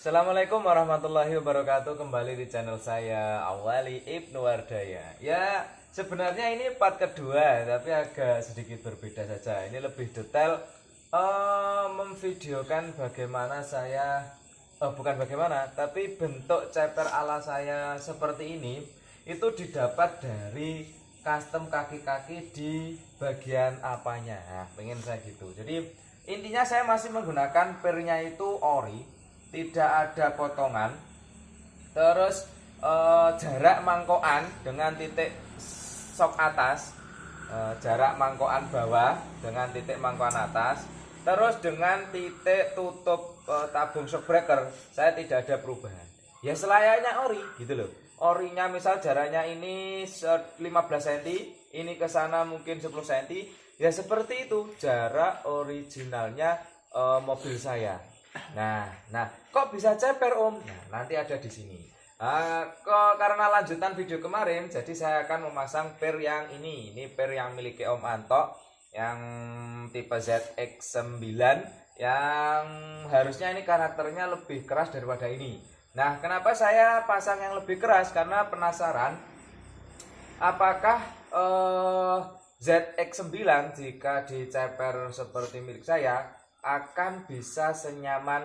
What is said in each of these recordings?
Assalamualaikum warahmatullahi wabarakatuh. Kembali di channel saya Awali Ibnu Wardaya. Ya, sebenarnya ini part kedua, tapi agak sedikit berbeda saja. Ini lebih detail, memvideokan bagaimana saya, bukan bagaimana, tapi bentuk ceper ala saya seperti ini itu didapat dari custom kaki-kaki di bagian apanya. Nah, pengen saya gitu. Jadi intinya saya masih menggunakan pernya itu ori, tidak ada potongan. Terus jarak mangkokan dengan titik sok atas, jarak mangkokan bawah dengan titik mangkokan atas, terus dengan titik tutup tabung shock breaker saya tidak ada perubahan. Ya selayaknya ori gitu loh. Orinya misal jaraknya ini 15 cm, ini ke sana mungkin 10 cm, ya seperti itu jarak originalnya mobil saya. Nah, kok bisa ceper Om? Nah, nanti ada di sini. Karena lanjutan video kemarin, jadi saya akan memasang per yang ini per yang milik Om Anto, yang tipe ZX9, yang harusnya ini karakternya lebih keras daripada ini. Nah, kenapa saya pasang yang lebih keras? Karena penasaran apakah ZX9 jika diceper seperti milik saya akan bisa senyaman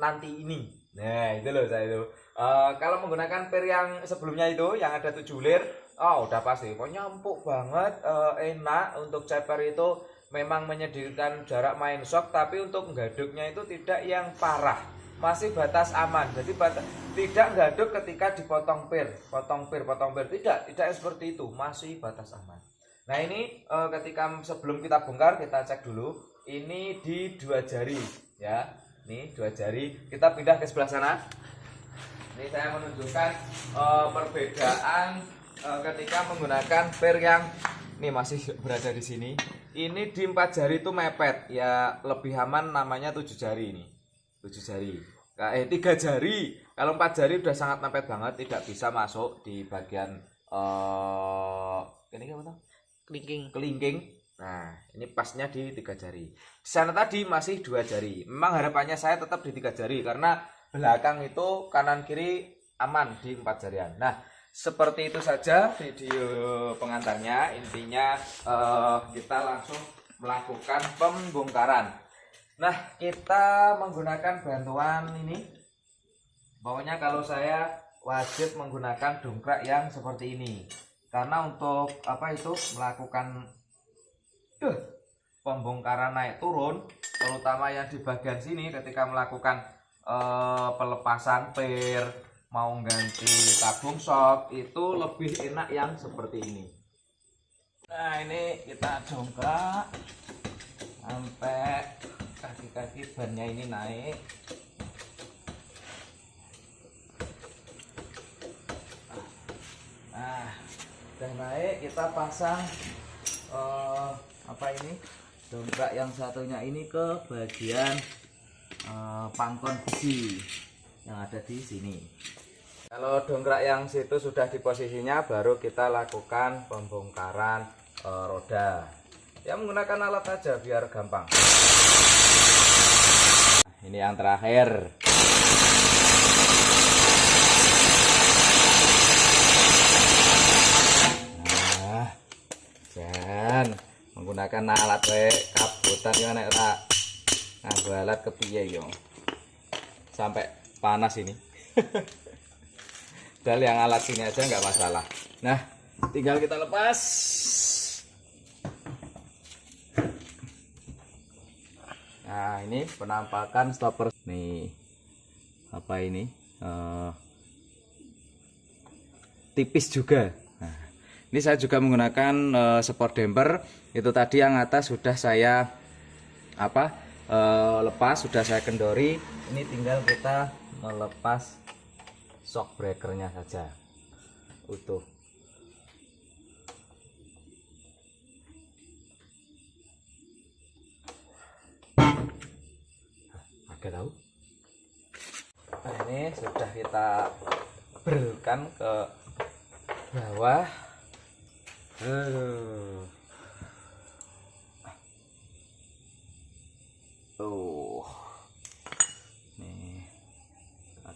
nanti ini. Nah, itu loh saya itu. Kalau menggunakan per yang sebelumnya itu yang ada 7 lir, udah pasti pokoknya empuk banget, enak untuk ceper itu, memang menyediakan jarak main shock, tapi untuk nggaduknya itu tidak yang parah, masih batas aman. Jadi tidak nggaduk ketika dipotong potong pir tidak seperti itu, masih batas aman. Nah, ini ketika sebelum kita bongkar, kita cek dulu. Ini di 2 jari ya. Nih 2 jari. Kita pindah ke sebelah sana. Ini saya menunjukkan perbedaan ketika menggunakan per yang ini masih berada di sini. Ini di 4 jari itu mepet. Ya lebih aman namanya 7 jari ini. 7 jari. 3 jari. Kalau 4 jari udah sangat mepet banget, tidak bisa masuk di bagian ini apa tuh? Kelingking. Nah, ini pasnya di 3 jari. Di sana tadi masih 2 jari. Memang harapannya saya tetap di 3 jari karena belakang itu kanan kiri aman di 4 jarian. Nah, seperti itu saja video pengantarnya. Intinya kita langsung melakukan pembongkaran. Nah, kita menggunakan bantuan ini. Pokoknya kalau saya wajib menggunakan dongkrak yang seperti ini. Karena untuk melakukan pembongkaran naik turun, terutama yang di bagian sini ketika melakukan pelepasan per, mau ganti tabung shock, itu lebih enak yang seperti ini. Nah, ini kita dongkrak sampai kaki-kaki bannya ini naik. Nah, udah naik, kita pasang dongkrak yang satunya ini ke bagian pangkon besi yang ada di sini. Kalau dongkrak yang situ sudah di posisinya, baru kita lakukan pembongkaran roda. Ya menggunakan alat aja biar gampang. Nah, ini yang terakhir. Menggunakan alat kabutan yang naik rak alat kepiye yo sampai panas ini. Padahal yang alat sini aja nggak masalah. Nah, tinggal kita lepas. Nah, ini penampakan stopper nih. Apa ini? Tipis juga. Ini saya juga menggunakan sport damper. Itu tadi yang atas sudah saya lepas, sudah saya kendori. Ini tinggal kita melepas shock breakernya saja utuh. Agak tahu. Nah, ini sudah kita berkan ke bawah. Nih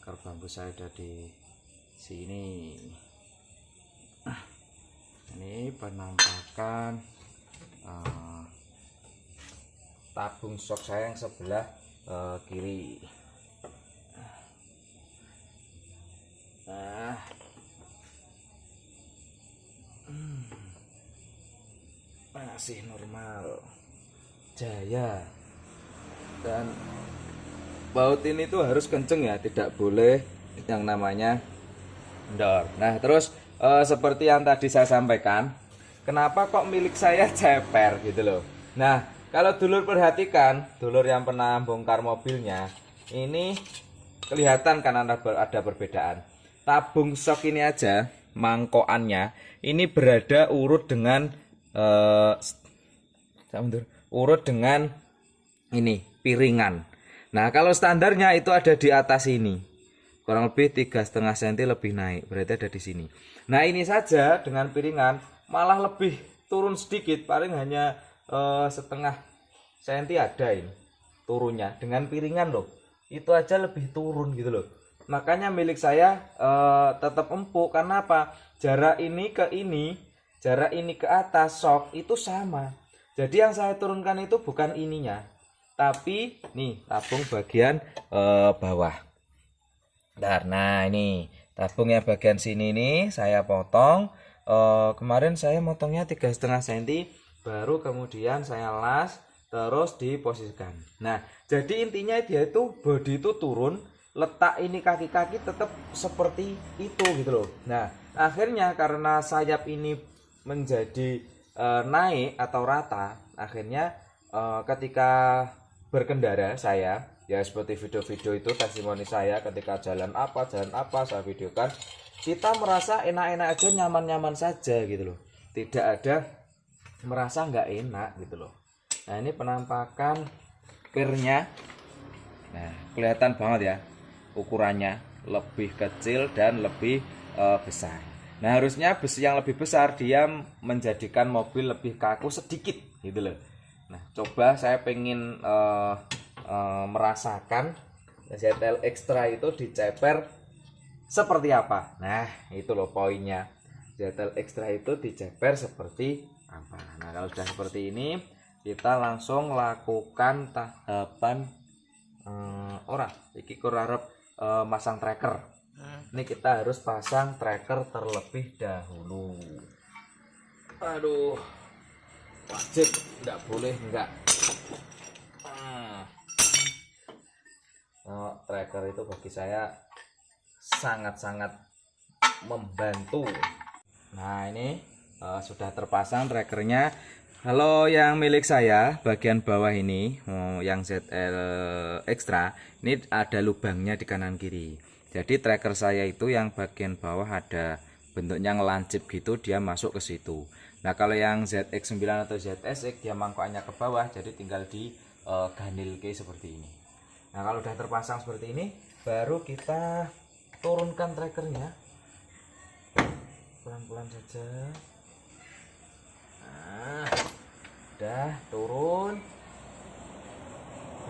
akar bambu saya ada di sini. Ini penampakan tabung shock saya yang sebelah kiri. Nah, masih normal, jaya. Dan baut ini tuh harus kenceng ya, tidak boleh yang namanya kendor. Nah terus seperti yang tadi saya sampaikan, kenapa kok milik saya ceper gitu loh. Nah kalau dulur perhatikan, dulur yang pernah bongkar mobilnya, ini kelihatan kan ada perbedaan. Tabung shock ini aja, mangkokannya ini berada urut dengan urut dengan ini piringan. Nah kalau standarnya itu ada di atas ini, kurang lebih 3,5 cm lebih naik, berarti ada di sini. Nah ini saja dengan piringan malah lebih turun sedikit, paling hanya setengah senti ada ini turunnya. Dengan piringan loh, itu aja lebih turun gitu loh. Makanya milik saya tetap empuk. Karena apa? Jarak ini ke ini, jarak ini ke atas shock itu sama. Jadi yang saya turunkan itu bukan ininya, tapi nih tabung bagian bawah. Nah ini tabung yang bagian sini nih saya potong. Kemarin saya motongnya 3,5 cm, baru kemudian saya las, terus diposisikan. Nah jadi intinya dia itu bodi itu turun, letak ini kaki-kaki tetap seperti itu gitu loh. Nah akhirnya karena sayap ini menjadi naik atau rata, akhirnya ketika berkendara saya, ya seperti video-video itu testimoni saya ketika jalan apa saya videokan, kita merasa enak-enak aja, nyaman-nyaman saja gitu loh, tidak ada merasa nggak enak gitu loh. Nah ini penampakan pirnya, nah kelihatan banget ya, ukurannya lebih kecil dan lebih besar. Nah harusnya besi yang lebih besar dia menjadikan mobil lebih kaku sedikit gitu loh. Nah coba saya pengen merasakan ZL Extra itu diceper seperti apa. Nah itu loh poinnya, ZL Extra itu diceper seperti apa. Nah kalau sudah seperti ini, kita langsung lakukan tahapan iki kurang masang tracker. Ini kita harus pasang tracker terlebih dahulu. Aduh, wajib, nggak boleh enggak. Tracker itu bagi saya sangat-sangat membantu. Nah ini sudah terpasang trackernya. Kalau yang milik saya bagian bawah ini, yang ZL Extra, ini ada lubangnya di kanan kiri. Jadi tracker saya itu yang bagian bawah ada bentuknya ngelancip gitu, dia masuk ke situ. Nah kalau yang ZX9 atau ZSX dia mangkokannya ke bawah, jadi tinggal di ganilke seperti ini. Nah kalau udah terpasang seperti ini, baru kita turunkan trackernya pelan-pelan saja. Nah udah turun,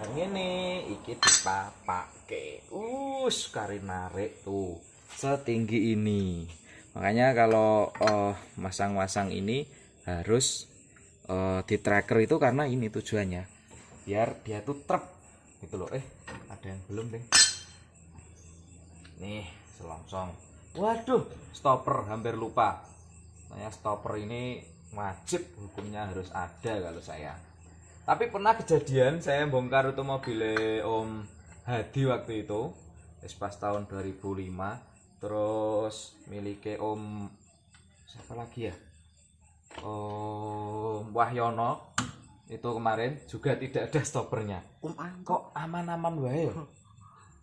dan ini iki dipapake kari narik tuh setinggi ini. Makanya kalau masang-masang ini harus di tracker itu, karena ini tujuannya biar dia tuh trep gitu loh. Ada yang belum deh nih, selongsong. Waduh, stopper, hampir lupa. Saya stopper ini wajib hukumnya harus ada kalau saya. Tapi pernah kejadian saya bongkar itu mobil Om Hadi waktu itu, pas tahun 2005. Terus miliknya Om siapa lagi ya, Om Wahyono, itu kemarin juga tidak ada stoppernya. Kok aman-aman wae.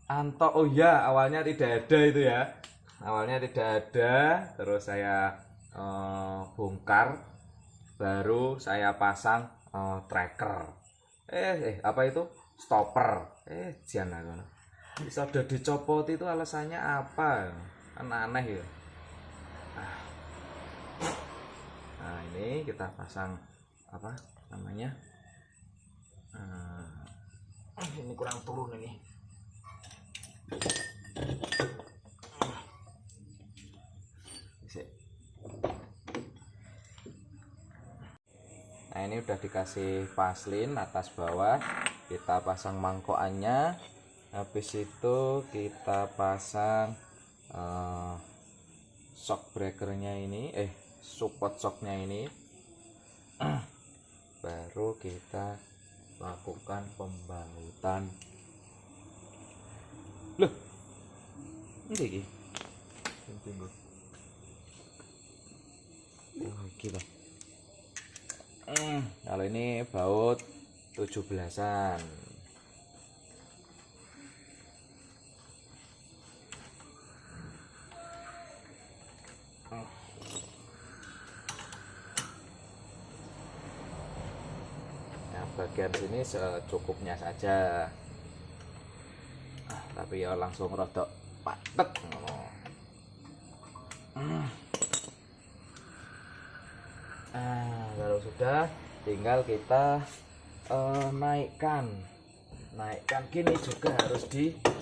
Anto, oh ya awalnya tidak ada itu ya, awalnya tidak ada. Terus saya bongkar, baru saya pasang tracker. Apa itu, stopper. Jangan bisa udah dicopot, itu alasannya apa kan, aneh ya. Nah ini kita pasang apa namanya, ini kurang turun ini. ini udah dikasih paslin atas bawah, kita pasang mangkokannya. Habis itu kita pasang shock breakernya ini, support shocknya ini. Baru kita lakukan pembautan. Loh, ini tunggu. Gila. Kalau ini baut 17-an. Nah, bagian sini secukupnya saja. Tapi ya langsung rodok padet. Kalau sudah tinggal kita naikkan gini juga harus didongkrak.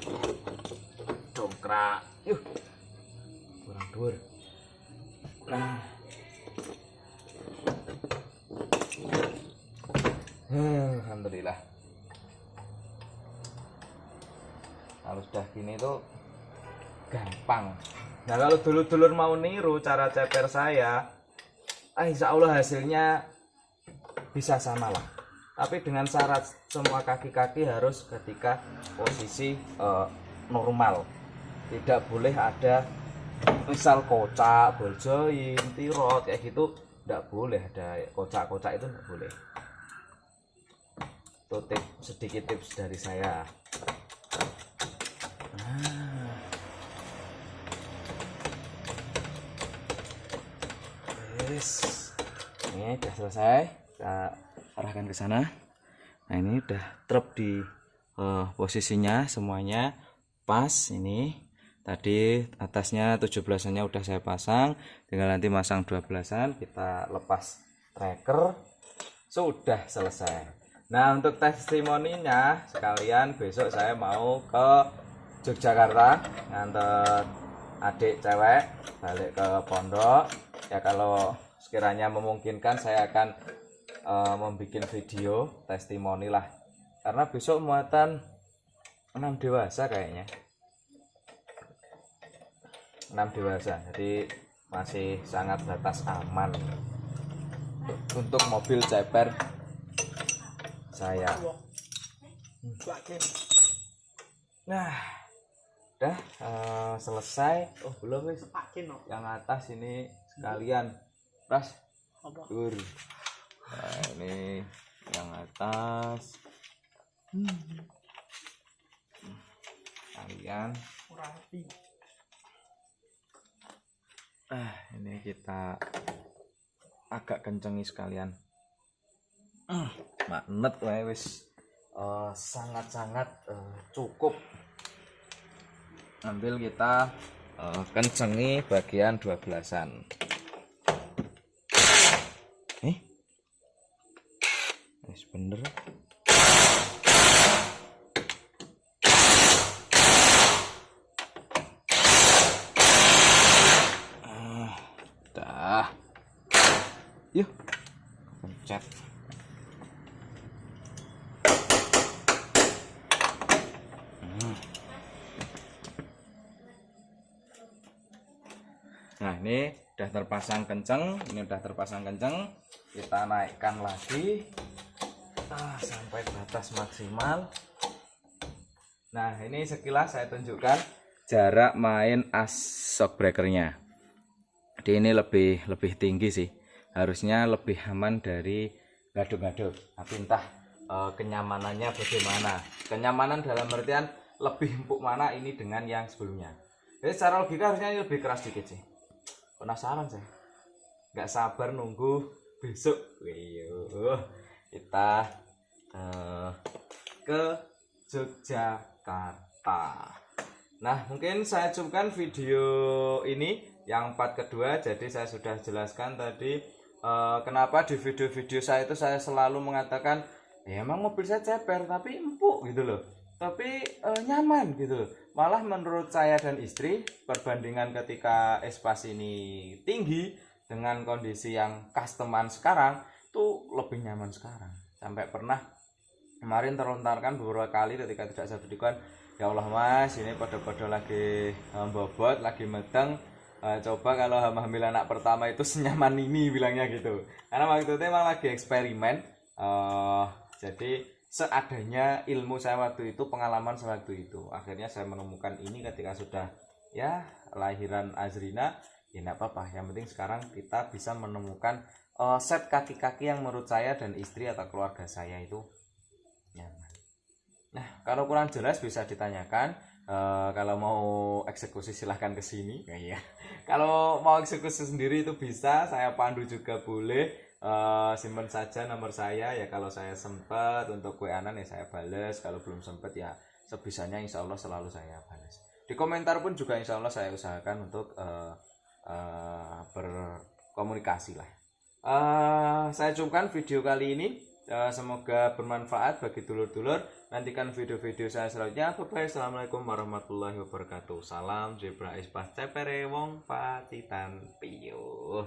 Kurang dur. Alhamdulillah. Kalau sudah gini tuh gampang. Nah, kalau dulur-dulur mau niru cara ceper saya, insya Allah hasilnya bisa sama lah. Tapi dengan syarat semua kaki-kaki harus ketika posisi normal. Tidak boleh ada misal kocak, boljoin, tirot kayak gitu, tidak boleh ada kocak-kocak, itu tidak boleh. Itu sedikit tips dari saya. Ini udah selesai, kita arahkan ke sana. Nah, ini udah trep di posisinya semuanya pas. Ini tadi atasnya 17-annya udah saya pasang, tinggal nanti masang 12-an, kita lepas tracker, sudah selesai. Nah, untuk testimoninya sekalian besok saya mau ke Yogyakarta nganter adik cewek balik ke pondok. Ya, kalau sekiranya memungkinkan saya akan membuat video testimoni lah, karena besok muatan 6 dewasa kayaknya, 6 dewasa, jadi masih sangat batas aman untuk mobil ceper saya. Nah, udah selesai. Belum wis, yang atas ini sekalian ras dur. Nah, ini yang atas sekalian. Ini kita agak kencengi sekalian. Magnet wae wis sangat-sangat cukup. Ambil kita kencengi bagian 12-an. Bener. Dah. Yuk, pencet. Nah, ini udah terpasang kenceng, kita naikkan lagi sampai batas maksimal. Nah, ini sekilas saya tunjukkan jarak main as shock breakernya. Jadi ini lebih tinggi sih, harusnya lebih aman dari gado-gado. Tapi entah kenyamanannya bagaimana. Kenyamanan dalam artian lebih empuk mana ini dengan yang sebelumnya. Jadi secara logika harusnya lebih keras dikit sih. Penasaran saya, nggak sabar nunggu besok. Kita ke Yogyakarta. Nah, mungkin saya cukupkan video ini yang part kedua. Jadi saya sudah jelaskan tadi kenapa di video-video saya itu saya selalu mengatakan ya emang mobil saya ceper tapi empuk gitu loh, tapi nyaman gitu loh. Malah menurut saya dan istri, perbandingan ketika Espas ini tinggi dengan kondisi yang customan sekarang, itu lebih nyaman sekarang. Sampai pernah kemarin terlontarkan beberapa kali ketika tidak saya berikan, ya Allah Mas, ini pada lagi bobot, lagi medeng, coba kalau hamil anak pertama itu senyaman ini, bilangnya gitu. Karena waktu itu memang lagi eksperimen, jadi seadanya ilmu saya waktu itu, pengalaman saya waktu itu, akhirnya saya menemukan ini ketika sudah ya lahiran Azrina. Ya enggak apa-apa, yang penting sekarang kita bisa menemukan set kaki-kaki yang menurut saya dan istri atau keluarga saya itu nyaman. Nah, kalau kurang jelas bisa ditanyakan. Kalau mau eksekusi silahkan ke sini. Ya. Kalau mau eksekusi sendiri itu bisa, saya pandu juga boleh. Simpan saja nomor saya ya, kalau saya sempat untuk WA-an ya saya bales, kalau belum sempat ya sebisanya insya Allah selalu saya balas. Di komentar pun juga insya Allah saya usahakan untuk berkomunikasi lah. Saya cukupkan video kali ini. Semoga bermanfaat bagi dulur-dulur. Nantikan video-video saya selanjutnya. Bye-bye. Assalamualaikum warahmatullahi wabarakatuh. Salam Zebra Ispas Cepere Wong Pacitan Piuh.